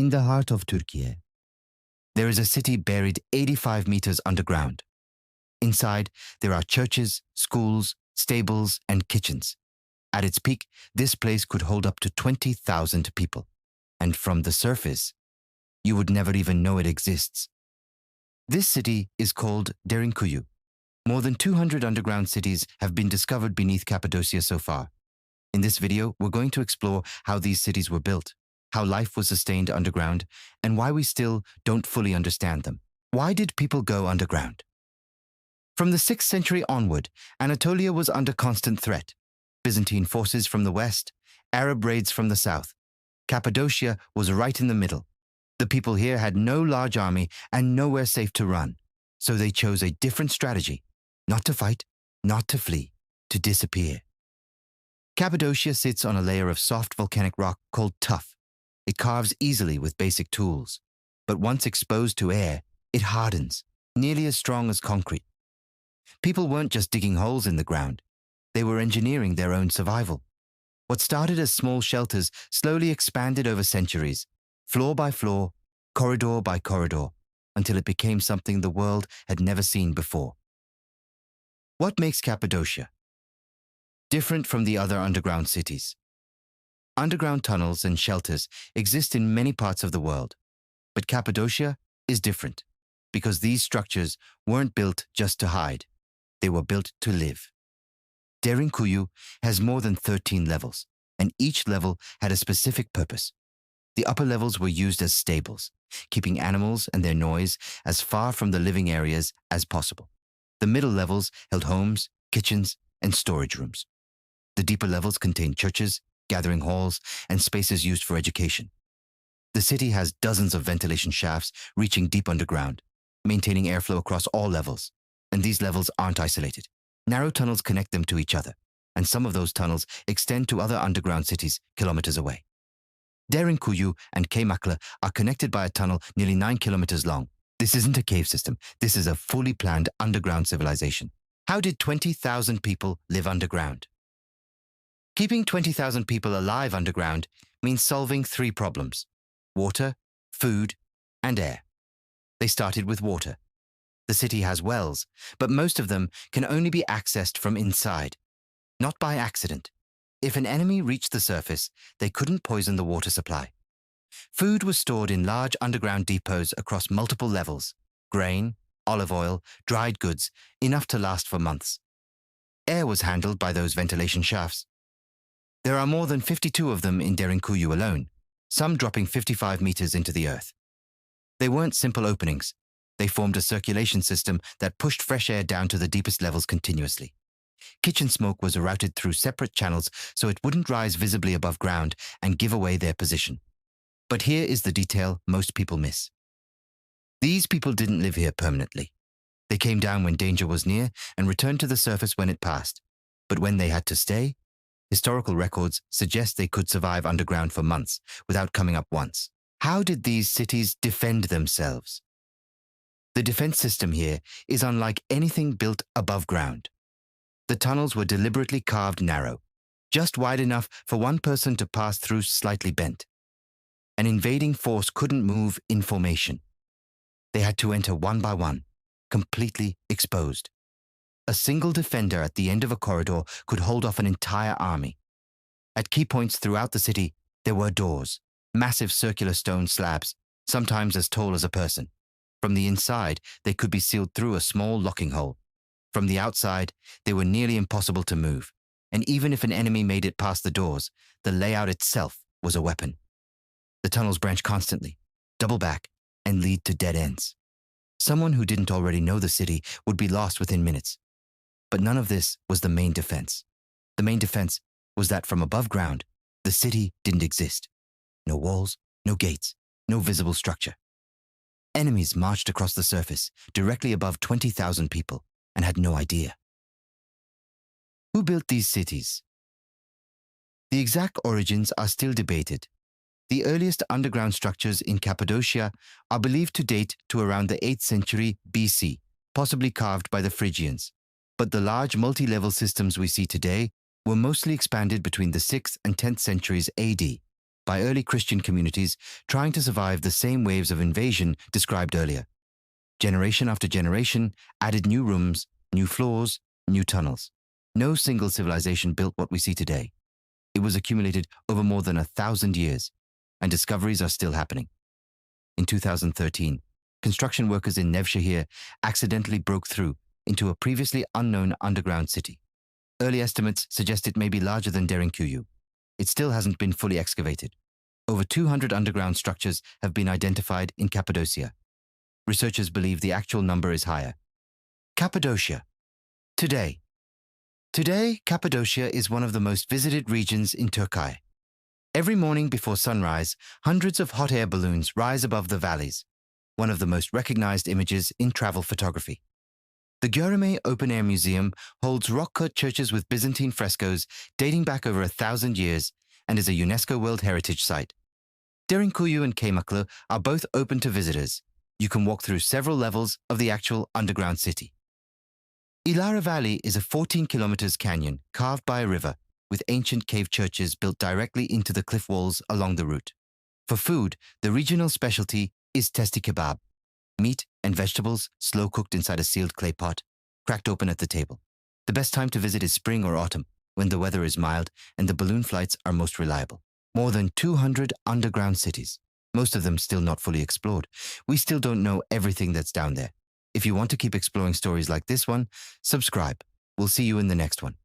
In the heart of Turkey, there is a city buried 85 meters underground. Inside, there are churches, schools, stables, and kitchens. At its peak, this place could hold up to 20,000 people. And from the surface, you would never even know it exists. This city is called Derinkuyu. More than 200 underground cities have been discovered beneath Cappadocia so far. In this video, we're going to explore how these cities were built, how life was sustained underground, and why we still don't fully understand them. Why did people go underground? From the 6th century onward, Anatolia was under constant threat. Byzantine forces from the west, Arab raids from the south. Cappadocia was right in the middle. The people here had no large army and nowhere safe to run, so they chose a different strategy: not to fight, not to flee, to disappear. Cappadocia sits on a layer of soft volcanic rock called tuff. It carves easily with basic tools, but once exposed to air, it hardens, nearly as strong as concrete. People weren't just digging holes in the ground. They were engineering their own survival. What started as small shelters slowly expanded over centuries, floor by floor, corridor by corridor, until it became something the world had never seen before. What makes Cappadocia different from the other underground cities? Underground tunnels and shelters exist in many parts of the world, but Cappadocia is different because these structures weren't built just to hide. They were built to live. Derinkuyu has more than 13 levels, and each level had a specific purpose. The upper levels were used as stables, keeping animals and their noise as far from the living areas as possible. The middle levels held homes, kitchens, and storage rooms. The deeper levels contained churches, gathering halls, and spaces used for education. The city has dozens of ventilation shafts reaching deep underground, maintaining airflow across all levels. And these levels aren't isolated. Narrow tunnels connect them to each other, and some of those tunnels extend to other underground cities kilometers away. Derinkuyu and Kaymaklı are connected by a tunnel nearly 9 kilometers long. This isn't a cave system. This is a fully planned underground civilization. How did 20,000 people live underground? Keeping 20,000 people alive underground means solving 3 problems: water, food, and air. They started with water. The city has wells, but most of them can only be accessed from inside, not by accident. If an enemy reached the surface, they couldn't poison the water supply. Food was stored in large underground depots across multiple levels: grain, olive oil, dried goods, enough to last for months. Air was handled by those ventilation shafts. There are more than 52 of them in Derinkuyu alone, some dropping 55 meters into the earth. They weren't simple openings. They formed a circulation system that pushed fresh air down to the deepest levels continuously. Kitchen smoke was routed through separate channels so it wouldn't rise visibly above ground and give away their position. But here is the detail most people miss. These people didn't live here permanently. They came down when danger was near and returned to the surface when it passed. But when they had to stay, historical records suggest they could survive underground for months without coming up once. How did these cities defend themselves? The defense system here is unlike anything built above ground. The tunnels were deliberately carved narrow, just wide enough for one person to pass through slightly bent. An invading force couldn't move in formation. They had to enter one by one, completely exposed. A single defender at the end of a corridor could hold off an entire army. At key points throughout the city, there were doors, massive circular stone slabs, sometimes as tall as a person. From the inside, they could be sealed through a small locking hole. From the outside, they were nearly impossible to move, and even if an enemy made it past the doors, the layout itself was a weapon. The tunnels branch constantly, double back, and lead to dead ends. Someone who didn't already know the city would be lost within minutes. But none of this was the main defense. The main defense was that from above ground, the city didn't exist. No walls, no gates, no visible structure. Enemies marched across the surface, directly above 20,000 people, and had no idea. Who built these cities? The exact origins are still debated. The earliest underground structures in Cappadocia are believed to date to around the 8th century BC, possibly carved by the Phrygians. But the large multi-level systems we see today were mostly expanded between the 6th and 10th centuries AD. by early Christian communities trying to survive the same waves of invasion described earlier. Generation after generation added new rooms, new floors, new tunnels. No single civilization built what we see today. It was accumulated over more than 1,000 years, and discoveries are still happening. In 2013, construction workers in Nevşehir accidentally broke through into a previously unknown underground city. Early estimates suggest it may be larger than Derinkuyu. It still hasn't been fully excavated. Over 200 underground structures have been identified in Cappadocia. Researchers believe the actual number is higher. Cappadocia. Today, Cappadocia is one of the most visited regions in Turkey. Every morning before sunrise, hundreds of hot air balloons rise above the valleys, one of the most recognized images in travel photography. The Göreme Open-Air Museum holds rock-cut churches with Byzantine frescoes dating back over 1,000 years and is a UNESCO World Heritage Site. Derinkuyu and Kaymaklı are both open to visitors. You can walk through several levels of the actual underground city. Ihlara Valley is a 14 kilometers canyon carved by a river with ancient cave churches built directly into the cliff walls along the route. For food, the regional specialty is Testi Kebab, meat and vegetables slow-cooked inside a sealed clay pot, cracked open at the table. The best time to visit is spring or autumn, when the weather is mild and the balloon flights are most reliable. More than 200 underground cities, most of them still not fully explored. We still don't know everything that's down there. If you want to keep exploring stories like this one, subscribe. We'll see you in the next one.